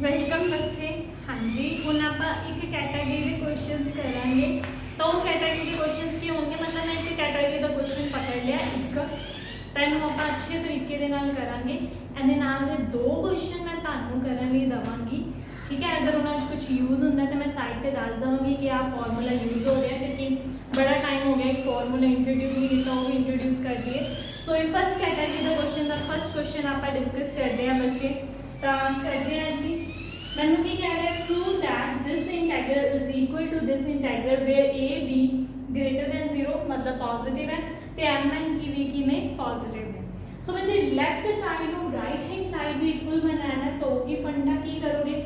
Welcome बच्चे। हाँ जी, हुण आपां एक कैटेगरी के क्वेश्चंस करांगे। तो वो कैटेगरी के क्वेश्चंस की होंगे, मतलब मैं एक कैटेगरी का क्वेश्चन पकड़ लिया, एक तैनूं आपां अच्छे तरीके दे नाल करांगे। इहदे नाल दे दो क्वेश्चन मैं तुहानूं करन लई देवांगी, ठीक है। अगर उन्हां 'च कुछ यूज़ हुंदा तो मैं साइड ते दस देवांगी कि आह फॉर्मूला यूज़ हो रहा है, क्योंकि बड़ा टाइम हो गया एक फॉर्मूला इंट्रोड्यूस नहीं किया, वो भी इंट्रोड्यूस कर दिए। सो ये फर्स्ट कैटेगरी का क्वेश्चन का फर्स्ट क्वेश्चन आपां डिस्कस करते हैं बच्चे। तो करते हैं जी, मैनू की कह रहा है, prove that this integral is equal to this integral where a b greater than 0, मतलब पॉजिटिव है, तो एम एन की वी की में पॉजिटिव है। सो बच्चे लेफ्ट साइड और राइट हैंड साइड भी इक्वल बनाना है, तो ये फंडा की करोगे,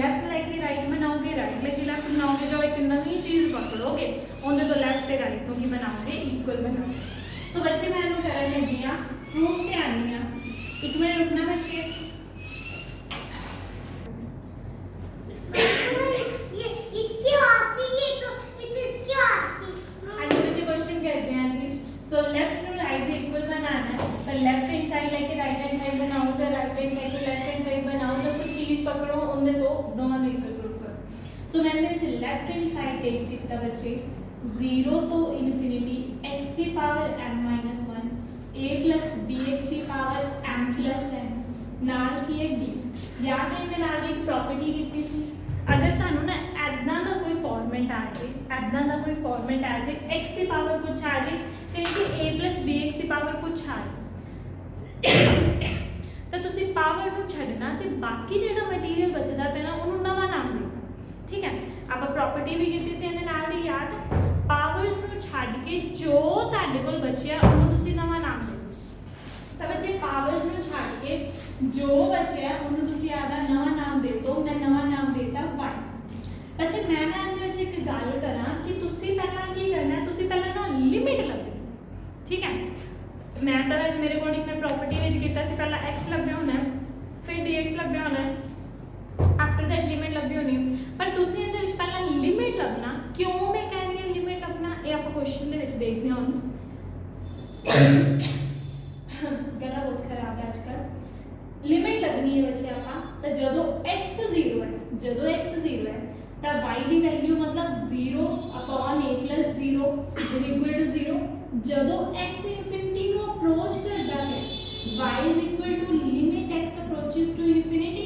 लेफ्ट लेके राइट बनाओगे, राइट लेके लेफ्ट बनाओगे, जो एक नवी चीज़ पकड़ोगे उन्हें तो लेफ्ट से राइट को ही बनाओगे, इक्वल बनाओगे। सो बच्चे मैं कर लगी हाँ प्रूफ से आनी हाँ, एक मिनट रुकना बच्चे। पकड़ो उन्हें तो दोनों में इक्वल प्रूफ करो। सो मैंने लेफ्ट हैंड साइड टेक किया बच्चे 0 तो इन्फिनिटी x की power m-1 a plus bx की पावर m प्लस n नाल की है d। याद है मैं नाल एक प्रॉपर्टी की थी, अगर सानू ना ऐदा दा कोई फॉर्मेट आ जाए, ऐदा दा कोई फॉर्मेट आ जाए, x की पावर कुछ आ जाए तो a प्लस bx की पावर कुछ आ जाए, तो तुसी पावर को छड्डना ते बाकी जेड़ा मटीरियल बचदा पे ना उन्होंने नवा नाम देना, ठीक है। आप प्रॉपर्टी भी कीती सी इहदे नाल दी याद, पावर्स ਨੂੰ ਛੱਡ के जो ਤੁਹਾਡੇ ਕੋਲ बचिया ਉਹਨੂੰ ਤੁਸੀਂ ਨਵਾਂ ਨਾਮ ਦੇ ਦਿਓ। ਤਾਂ ਬੱਚੇ ਪਾਵਰਸ ਨੂੰ ਛੱਡ के जो बचिया ਉਹਨੂੰ ਤੁਸੀਂ ਆਦਾ ਨਵਾਂ ਨਾਮ ਦੇ ਦਿਓ। ਮੈਂ ਨਵਾਂ ਨਾਮ ਦੇਤਾ 1। ਬੱਚੇ ਮੈਂ ਨਾ ਇਹਦੇ ਵਿੱਚ ਇੱਕ ਗੱਲ ਕਰਾਂ ਕਿ ਤੁਸੀਂ ਪਹਿਲਾਂ ਕੀ ਕਰਨਾ ਹੈ, ਤੁਸੀਂ ਪਹਿਲਾਂ ਨਾ ਲਿਮਿਟ ਲੱਭਣੀ, ठीक है। मैं तो वैसे मेरे अकॉर्डिंग मैं प्रॉपर्टी में किया से पहला x लभ्या होना है, फिर dx लभ्या होना है, आफ्टर दैट लिमिट लभी होनी है। पर तुसी इहदे विच पहला लिमिट लभना, क्यों मैं कह रही हूं लिमिट लभना, ये आप क्वेश्चन दे विच देखने आउं। गला बहुत खराब है आजकल। लिमिट लभनी है बच्चे आपां तो जदों x 0 है, जदों x 0 है तो y की वैल्यू मतलब 0 upon a plus 0 is equal to 0। जदों x इनफिनिटी को अप्रोच करता है y is equal to limit x approaches to infinity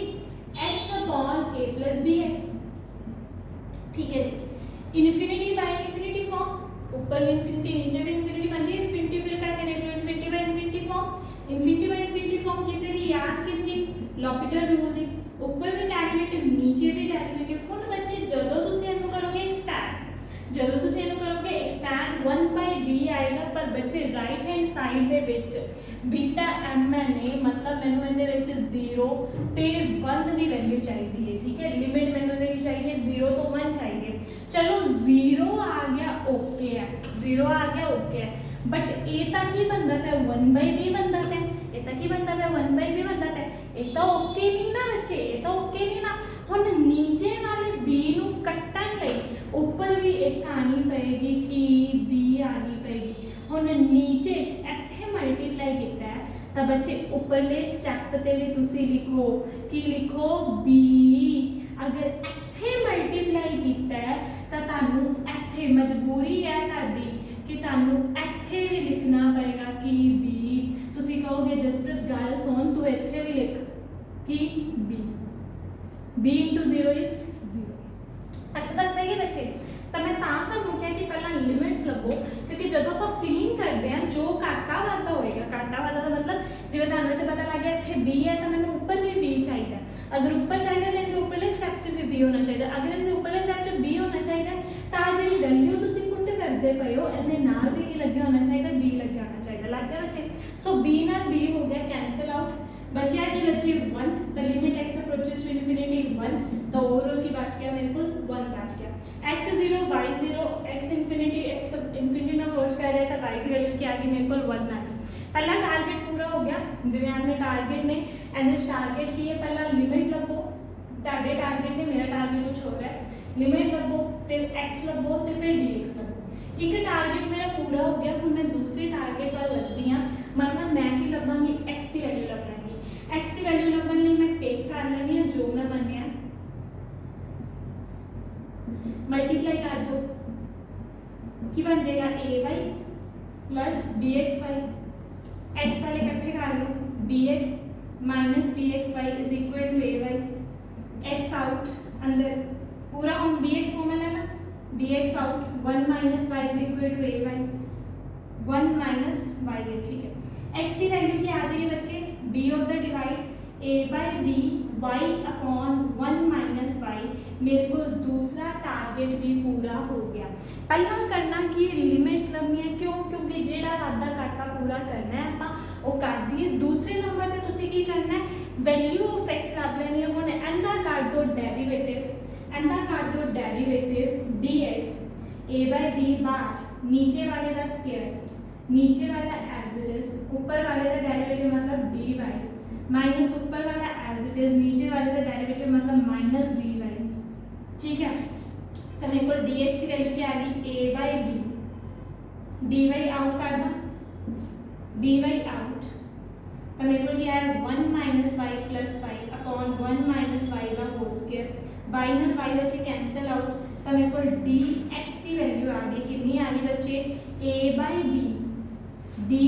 x upon a plus bx, ठीक है जी। इनफिनिटी बाय इनफिनिटी फॉर्म, ऊपर भी इनफिनिटी नीचे भी इनफिनिटी बन रही है, इनफिनिटी फिल करके देख लो, infinity by infinity form. Infinity by infinity form किसे दी याद कितनी, l'Hopital रूल दी, ऊपर भी डेरिवेटिव नीचे भी डेरिवेटिव। हुण बच्चे जदों तुसीं इहनूं करोगे एक्सपैंड, जदों तुसीं इहनूं करोगे एक्सपैंड 1/b आएगा, पर बच्चे राइट हैंड साइड दे विच बीटा एम एन ए, मतलब मैनूं इहदे विच 0 ते 1 दी वैल्यू चाहिदी है, ठीक है। लिमिट मैनूं इहदे की चाहिए 0 तो 1 चाहिए। चलो 0 आ गया ओके है, 0 आ गया ओके है, बट ए तक की बनता है 1/b बनता है, ए तक की बनता है 1/b बनता है, ये तो ओके नहीं ना बच्चे, ये तो ओके नहीं ना। हुण नीचे वाले b नूं कट्टण लई ऊपर भी एक आनी पएगी कि b आनी पएगी। हुण नीचे इत्थे मल्टीप्लाई किया है तो बच्चे उपरले स्टैप ते भी तुसी लिखो कि लिखो b। अगर इत्थे मल्टीप्लाई किया है तो तुहानू इत्थे मजबूरी है तुहाडी कि तुहानू इत्थे भी लिखना पएगा कि b। तुसी कहोगे जसप्रीत गल सुन, तू इत्थे भी लिख कि b इंटू 0 इज 0। इत्थे तक सही है बच्चे। तो मैं तुहानू कहा कि पहला लिमिट्स लभो, क्योंकि जब आप फिलिंग करते हैं जो घाटा वाधा होएगा, घाटा वाधा का मतलब जिवें तुहानू इत्थे पता लग गया इत्थे b है तो मैनूं ऊपर भी b चाहिए, अगर ऊपर चाहिए तो इहदे उपरले स्टैप च भी b होना चाहिए, अगर इहदे उपरले स्टैप च b होना चाहिए तो जिहड़ी वैल्यू तुसीं पुट करदे पए हो इहदे नाल भी लगे होना चाहिए, b लगे होना चाहिए, लग गया बच्चे। सो b नाल b हो गया कैंसल आउट, बचिया की बची 1, तो limit x approaches to infinity 1, तो ओवरऑल की बच गया मेरे को 1 बच गया। x 0 y 0 x इनफिनिटी में अप्रोच कर रहा है तो y की वैल्यू क्या आ गई मेरे को 1 आ गई। पहला टारगेट पूरा हो गया, जिवें हमने टारगेट ने एंड टारगेट की है, पहला लिमिट लभो, तुहाडे टारगेट ने मेरा टारगेट कुछ हो रहा है, लिमिट लभो, फिर x लभो तो फिर dx लभो। एक टारगेट मेरा पूरा हो गया, हुण मैं दूसरे टारगेट वाल लगदी हां, मतलब मैं की लभांगी x की वैल्यू लभांगी। x की वैल्यू लभण लई मैं टेक कर लैनी है जो मैं मन्निया कर दो की बन जाएगा A Y plus B X Y, X वाले इकट्ठे कर लो, B X minus B X Y is equal to A Y, X out अंदर पूरा हम बी एक्स कॉमन है ना, B X out 1 minus Y is equal to A Y, 1 minus Y है, ठीक है। एक्स की वैल्यू क्या आ जाएगी बच्चे, b of the divide a by b y upon 1 minus y, मेरे को दूसरा टारगेट भी पूरा हो गया। पहला करना कि लिमिट्स लभनी है, क्यों, क्योंकि जेड़ा आधा घाटा पूरा करना है ਆਪਾਂ ਉਹ कर दिए। दूसरे नंबर पे तुसी की करना है, वैल्यू ऑफ एक्स लभ लेनी है। हुण एंदा कर दो डेरिवेटिव, एंदा कर दो derivative dx a by b बार नीचे वाले का स्क्वायर, नीचे वाला एज इट इज, ऊपर वाले का डेरिवेटिव मतलब dy माइनस ऊपर वाला एज इट इज, नीचे वाले का डेरिवेटिव मतलब माइनस dy, ठीक है। तो मेरे को dx की वैल्यू क्या आ गई, a by b, dy out कर दो, dy आउट, तो मेरे को क्या है 1 minus y plus y upon 1 minus y का होल स्क्वायर, वाई ना वाई बच्चे कैंसिल आउट, तो मेरे को dx की वैल्यू आ गई, कितनी आ गई बच्चे, a by b dy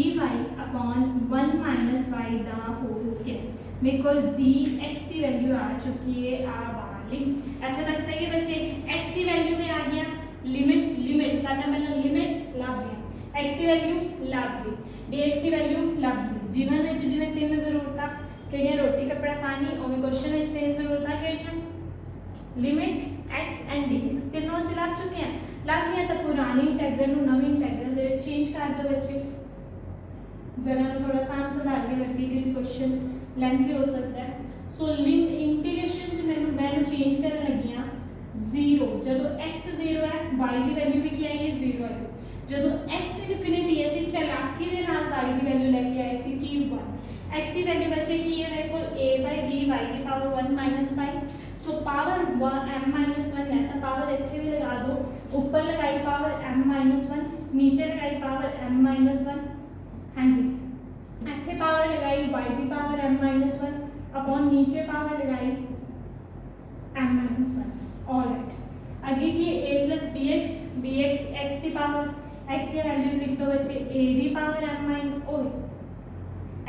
upon 1 minus y का होल स्क्वायर, मेरे को dx की वैल्यू आ चुकी है आ वाली। अच्छा तक सही है बच्चे, x की वैल्यू में आ गया, लिमिट्स लिमिट्स करना पहले, लिमिट्स लाभ लिया, x की वैल्यू लाभ ली, dx की वैल्यू लाभ ली। जीवन में जिवें तीन जरूरतां किहड़ियां, रोटी कपड़ा पानी, उवें क्वेश्चन में तीन जरूरतां किहड़ियां, लिमिट x एंड dx, तीनों असीं लभ चुके हैं। लभ लिया तो पुरानी इंटैग्रल नूं नवीं इंटैग्रल दे विच चेंज कर दो बच्चे, जगह में थोड़ा सा संभाल के रखिए क्योंकि क्वेश्चन लेंथी हो सकता है। सो इंटीग्रेशन च मैंने चेंज करन लगी हाँ 0, जदों x 0 है y की वैल्यू भी क्या है 0 है, जदों x इनफिनिटी ऐसी चालाकी दे नाल y की वैल्यू लेके आए सी कि 1, x की वैल्यू बचे की है मेरे को a बाय b y की power 1 minus y, so power m minus 1 है तो पावर इत्थे भी लगा दो, ऊपर लगाई पावर m माइनस 1, नीचे लगाई पावर m माइनस 1, हाँ जी, इत्थे पावर लगाई y की पावर m माइनस 1 अपॉन नीचे पावर लगाई m माइनस 1, ऑलराइट। आगे की a प्लस bx x की पावर, x की वैल्यूज लिख दो बच्चे, a की पावर m माइनस ओ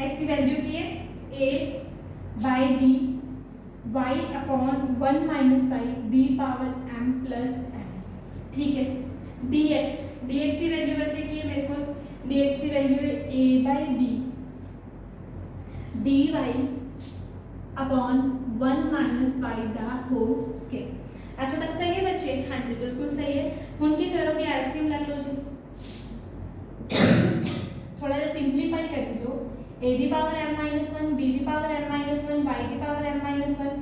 x की वैल्यू की है a by b y upon 1 minus y d power m plus m, ठीक है। dx की वैल्यू बच्चे की है मेरे को, dx की वैल्यू है a by b dy upon 1 minus y दा होल स्क्वायर। अच्छा तक सही है बच्चे, हाँ जी बिल्कुल सही है। हुण की करोगे एलसीएम ले लो जी, थोड़ा सा सिंपलीफाई कर दीजिए, a the power m minus 1 b the power m minus 1 y दी power m minus 1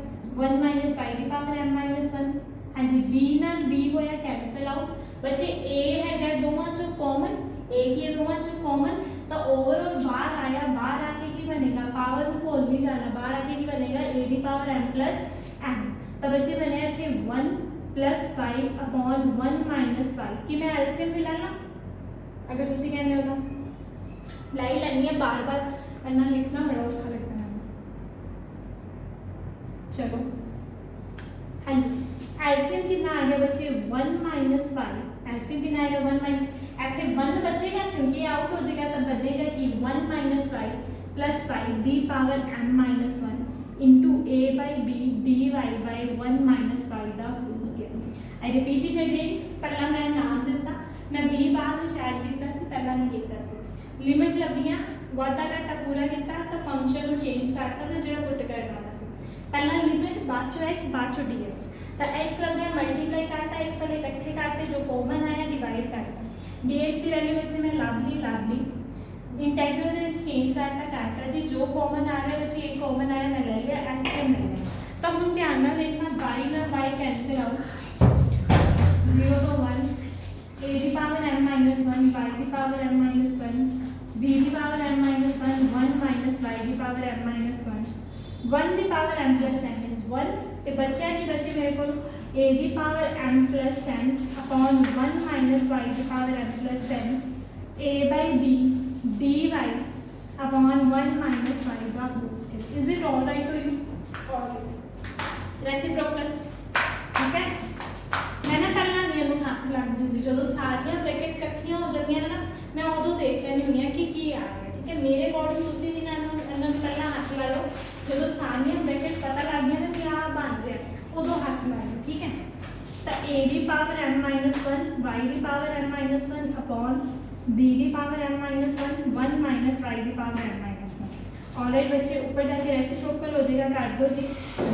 1 minus y दी पावर m माइनस 1, हाँ जी b नाल b होया कैंसिल आउट बच्चे, a है दोवां चों कॉमन, a की है दोवां चों कॉमन, तो ओवरऑल बाहर आया, बाहर आके की बनेगा, पावर को भूल नहीं जाना, बाहर आके की बनेगा a the power m plus m, तो बच्चे बने थे 1 plus y upon 1 minus y कि मैं एलसीएम भी लाना, अगर तुसी कहने हो तो लाई लेनी है, बार बार अन्ना लिखना बड़ा औखा लगता है। चलो हाँ जी, एलसीएम कितना आ गया बच्चे 1 माइनस y, एलसीएम कितना आएगा 1 माइनस, ऐसे 1 बचेगा क्योंकि आउट हो जाएगा, तब बनेगा कि 1 माइनस y प्लस y दी power m minus 1 into a by b dy by 1 minus y दा whole square. I repeat it again, पहला मैं नाम दिता, मैं b बाद में ऐड किया सी, पहला नहीं किया सी, लिमिट लभियां, वाधा घाटा पूरा किया तो फंक्शन को चेंज करता मैं जो पुट करने वाला सी, पहला लिमिट बाद चो x बाद चो dx, तो x लभिया मल्टीप्लाई करता, x वाले इकट्ठे करते, जो कॉमन आया डिवाइड करता, dx की वैल्यू बच्चे मैं लाभ ली इंटेग्रल दे विच चेंज करता जी, जो कॉमन आ रहा है बच्चे एक कॉमन आया मैं ले लिया, x से ले लिया, तो हम ध्यान ना देखना y ना y कैंसिल आउट 0 तो 1 a की पावर m माइनस 1 y की पावर m माइनस 1 b की power m minus 1 1 minus y की पावर m माइनस 1 1 की power m plus m is 1, तो बच्चा की बच्चे मेरे को a की power m plus m upon 1 minus y की power m plus m a by b dy upon 1 minus y का whole square. Is it all right to you? Alright, reciprocal, ठीक है। मैं ना पहला नियम हाथ पावर m माइनस 1 y की power m minus 1 upon b की power m minus 1 1 minus y की पावर m माइनस 1। ऑलराइट बच्चे, ऊपर जाके रेसिप्रोकल हो जाएगा, काट दो जी।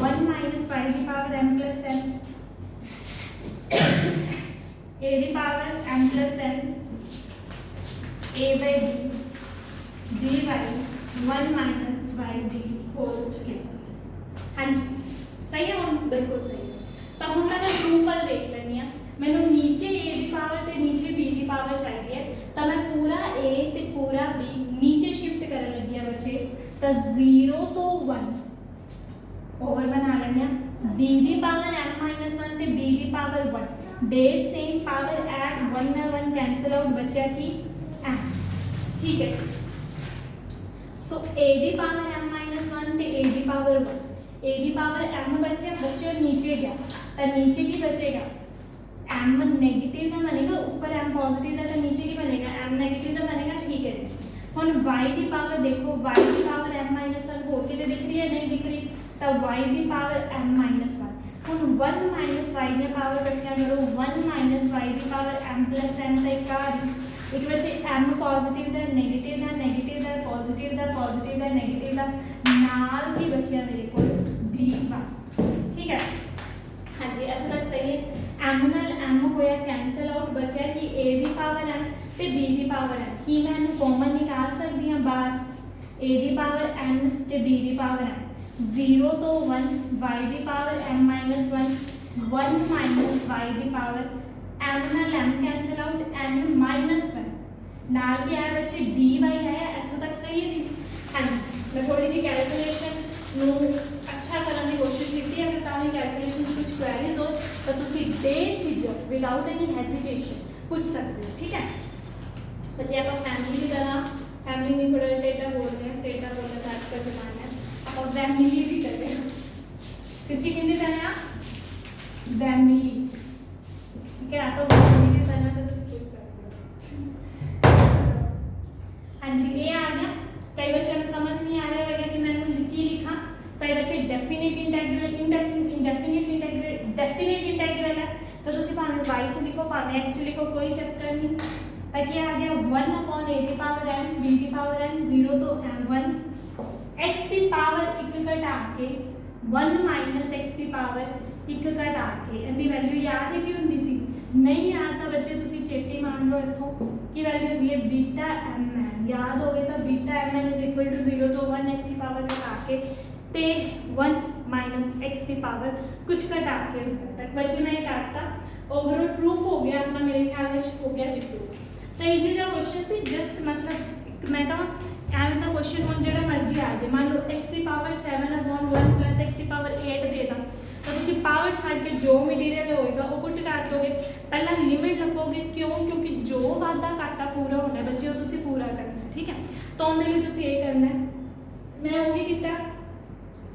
1 माइनस y की power m plus n, a की power m plus n, a by d by 1 minus y d whole square. हाँ जी, सही है हम, बिल्कुल सही है। तो हम मैं प्रूफल देख लेनी है। मैंने नीचे a की पावर ते नीचे b की पावर चाहिए, तो मैं पूरा a ते पूरा b नीचे शिफ्ट करने लगी है बच्चे। तो 0 तो 1 ओवर बना लेंगे, b की पावर m माइनस 1 ते b की power 1, base same power add 1 में 1 कैंसिल आउट, बचा की m। ठीक है, सो a की पावर m माइनस 1 ते a की पावर 1, a की पावर m बचे और नीचे क्या, तो नीचे की बचेगा m नेगेटिव का बनेगा, ऊपर m पॉजिटिव है तो नीचे की बनेगा m नेगेटिव का बनेगा। ठीक है जी, हम y की पावर देखो, y की पावर m माइनस 1 होके तो दिख रही है, नहीं दिख रही, तो y की पावर m माइनस 1, हम 1 माइनस y की पावर कटिया करो, 1 माइनस y की पावर m प्लस n तक का एक बच्चे m पॉजिटिव दा नेगेटिव दा नेगेटिव दा पॉजिटिव दा पॉजिटिव दा नेगेटिव दा नाल की बचिया मेरे को d1। ठीक है, हाँ जी, अब तक सही है। m ਨਾਲ m होया कैंसल आउट, बचा कि a की पावर m ते b की पावर m, कि मैं इन्हें कॉमन निकाल सकती हूँ बाहर, a की पावर n ते b की पावर m। 0 तो 1 y की power m minus 1, 1 minus y की पावर m ਨਾਲ m cancel out n minus 1 नाल के आया बच्चे dy आया। इत्थों तक सही है जी। हाँ जी, मैं थोड़ी सी कैलकुलेशन अच्छा करने की कोशिश की है, अगर ताकि कैलकुलेशन कुछ क्वेरीज हो तो तुसी बेझिझक विदाउट एनी हेजिटेशन पूछ सकते हो। ठीक है बच्चे, आप फैमिली की तरह, फैमिली में थोड़ा टेढ़ा बोल रहे हैं, टेढ़ा बोलने का आज का जमाना है, आप फैमिली भी कर रहे हैं। किसी की तरह फैमिली, ठीक है, आप फैमिली की तरह तो तुम पूछ सकते हो। हाँ जी, ये आ गया। कई बच्चों को समझ नहीं आ रहा होगा कि मैंने लिखा, कई बच्चे definite integral, indefinite integral, definite integral है तो तुम भावे y च लिखो भावे x च लिखो, कोई चक्कर नहीं। ताकि आ गया 1 अपॉन a की पावर m, b की पावर m, 0 तो m1, x की पावर 1 घटा के 1 माइनस x की पावर 1 घटा के इनकी वैल्यू याद है कि होंदी सी, नहीं याद तो बच्चे तुम चेते मान लो इथों की वैल्यू होंदी है बीटा mn, याद हो गए तो beta mn is equal to 0 तो 1 x की पावर घटा के ते 1 माइनस x की पावर कुछ घटा के तक। बच्चे मैं काटता, ओवरऑल प्रूफ हो गया अपना, मेरे ख्याल में हो गया जी प्रूफ। तो इजी जो क्वेश्चन से जस्ट मतलब मैं कहा एवं का क्वेश्चन हम जो मर्जी आ जाए, मान लो x की पावर 7 अपॉन 1 प्लस x की पावर 8 देता, तो तुम पावर छाड़ के जो मटीरियल होएगा वो पुट कर दोगे, पहला लिमिट लपोगे, क्यों, क्योंकि जो वादा घाटा पूरा होना है बच्चे वो तुम पूरा करना है। ठीक है, तो उन्हें लिए तुम ये करना है, मैं वही किया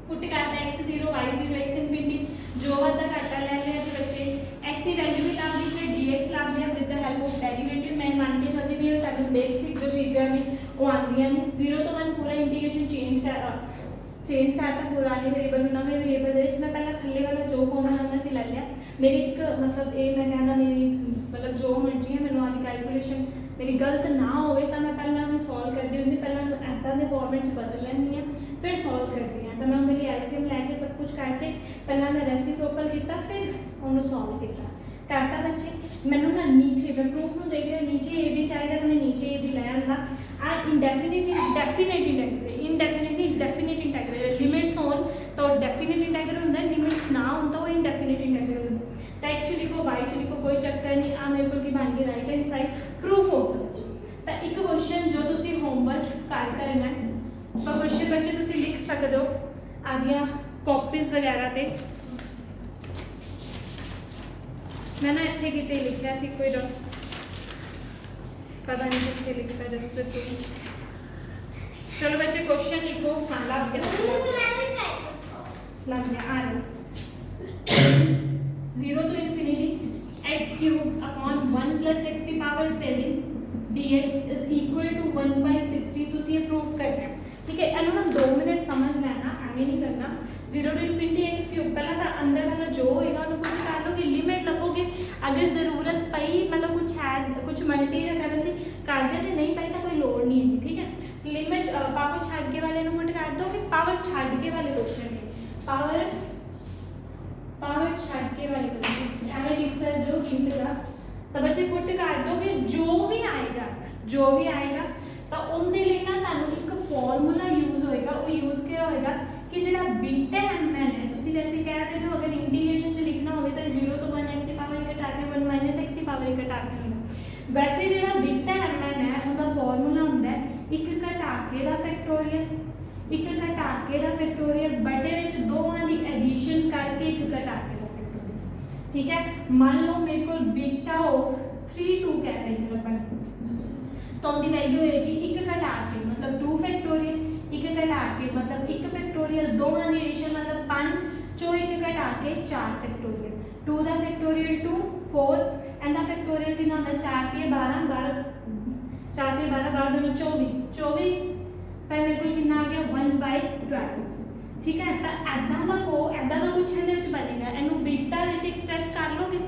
पुट करता x0 y0 x इंफिनिटी, जो वादा घाटा ले लिया जी बच्चे, x की वैल्यू भी ला ली, फिर dx ला लिया with the help of derivative. मैं मान के चलती भी ताकि बेसिक जो चीज़ें भी वो आती हैं। 0 तो 1 पूरा इंटीग्रेशन चेंज करता पुराने वेरिएबल में नवे वेरिएबल दे मैं पहला थल्ले वाला जो कॉमन है मैं ले लिया। मेरी एक मतलब ये मैं कहना मेरी मतलब जो मर्जी है मैंने आदि कैलकुलेशन मेरी गलत ना होवे तो मैं पहला मैं सॉल्व कर दी होंगी, पहला ऐदा के फॉर्मेट बदल लैनी है फिर सॉल्व करती हैं। तो मैं उनके लिए एलसीएम लैके सब कुछ करके पहला मैं रेसिप्रोकल किया फिर उन्होंने सॉल्व किया करता बच्चे। मैंने ना नीचे मैं प्रूफ में देख लिया नीचे ए भी चाहिए तो मैं नीचे ए भी लै आंदा। आ इंडेफिनेटली डेफिनेट इंटेग्रल लिमिट्स होन तो डेफिनेट इंटेग्रल होंगे, लिमिट्स ना हो तो इंडेफिनेट इंटेग्रल होंगे। तो एक्स लिखो वाई च लिखो कोई चक्कर नहीं। आ मेरे को बन गई राइट हैंड साइड प्रूफ हो गया बच्चे। तो एक क्वेश्चन जो तुम होमवर्क कर करना है तो क्वेश्चन बच्चे तुम लिख सकते हो आदियाँ कॉपीज वगैरह से। मैं ना इतने कितने लिखा सी कोई पता नहीं कितने लिखता जस्ट टू। चलो बच्चे क्वेश्चन लिखो। हाँ लग गया आ रहा 0 to infinity x cube upon 1 plus x की power 7 dx is equal to 1/60। तुसी ये प्रूफ करना है ठीक है। इन्होंने 2 मिनट समझ लेना, एवं नहीं करना। 0 to infinity x क्यूब, पहला तो अंदर वाला जो होएगा उन्होंने पुट कर लोगे, लिमिट लभोगे, अगर जरूरत पई मतलब कुछ ऐड कुछ मल्टी करन दी कर दे, नहीं पई तो कोई लोड़ नहीं है, ठीक है। लिमिट पावर छड़ के वाले पुट कर दोगे, पावर छड़ के वाले क्वेश्चन है, पावर छड़ के वाले क्वेश्चन एवं लिख सकते हो हिंट का, तो बच्चे पुट कर दोगे, जो भी आएगा तो उनके लिए ना तुहानू एक फॉर्मूला यूज होएगा, वो यूज क्या होएगा कि जो बीटा mn है, तुम वैसे कह रहे हो अगर इंटीग्रेशन से लिखना हो तो 0 तो 1 x की पावर घटा के 1 माइनस x की पावर घटा के होगा। वैसे जो बीटा mn है उसका फॉर्मूला होता है एक घटाके का फैक्टोरियल बटे विच दोवां दी एडिशन करके एक घटाके का फैक्टोरियल, ठीक है। मान लो मेरे को बीटा ऑफ 3 2 कह रहे हैं अपन, तो उनकी वैल्यू होगी एक घटाके मतलब 2 फैक्टोरियल, एक घटाके मतलब 1 फैक्टोरियल, दोवां दी एडिशन मतलब 5 चो एक घटाके 4 फैक्टोरियल, 2 दा फैक्टोरियल 2 4 एंड दा फैक्टोरियल कितना होता है 4 ते 12 12 4 ते 12 12 दोनों 24 तो मेरे को कितना आ गया 1/12, ठीक है। तो ऐदा का कुछ बनेगा, इनू बीटा विच एक्सप्रैस कर लोगे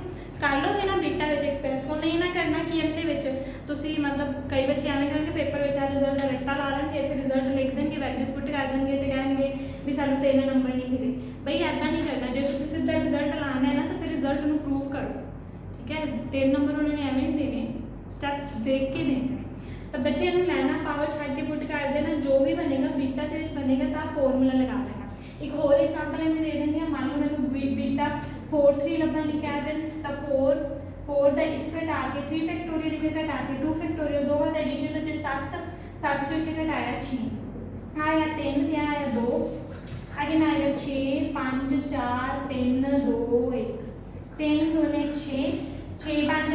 ना, बीटा विच एक्सप्रैस को नहीं ना करना कि इहदे विच तुसी मतलब कई बच्चे एवं करके पेपर विच रिजल्ट रट्टा ला लेंगे, फिर रिजल्ट लिख देंगे, वैल्यूज पुट कर देंगे तो कहेंगे भी सानू 3 नंबर नहीं मिले। बई ऐदा नहीं करना, जो तुसी सीधा रिजल्ट लाना है ना तो फिर रिजल्ट में प्रूव करो, ठीक है। 3 नंबर उन्होंने एवं नहीं देने, स्टैप्स देख के देने। तो बच्चे इन्हू लैना, पावर छड़ के पुट कर देना, जो भी बनेगा बीटा के विच बनेगा तो फॉर्मूला लगा देना। एक होर एग्जाम्पल इन्हें दे देंगे, मान लो मैंने बीटा 4 3 लभन लिखा है तो 4 का 1 घटा के 3 फैक्टोरियल 1 घटा के 2 फैक्टोरियल, दो बार एडिशन में 7 जो 1 घटाया 6 आया 3 क्या आया 2 आगे ना आएगा 6 5 4 3 2 1 3 2 6 6 5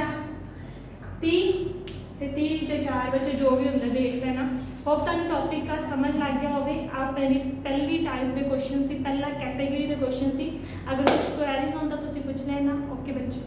30 ਤੇ 30 ਤੇ 4 बच्चे जो भी ਹੁੰਦਾ देख लेना। होप तुहानू टॉपिक का समझ लग गया होवे। आप पहली टाइप के क्वेश्चन सी, पहला कैटेगरी के क्वेश्चन सी, अगर कुछ क्वेरीज हों तो तुसीं पूछ लेना। ओके बच्चे।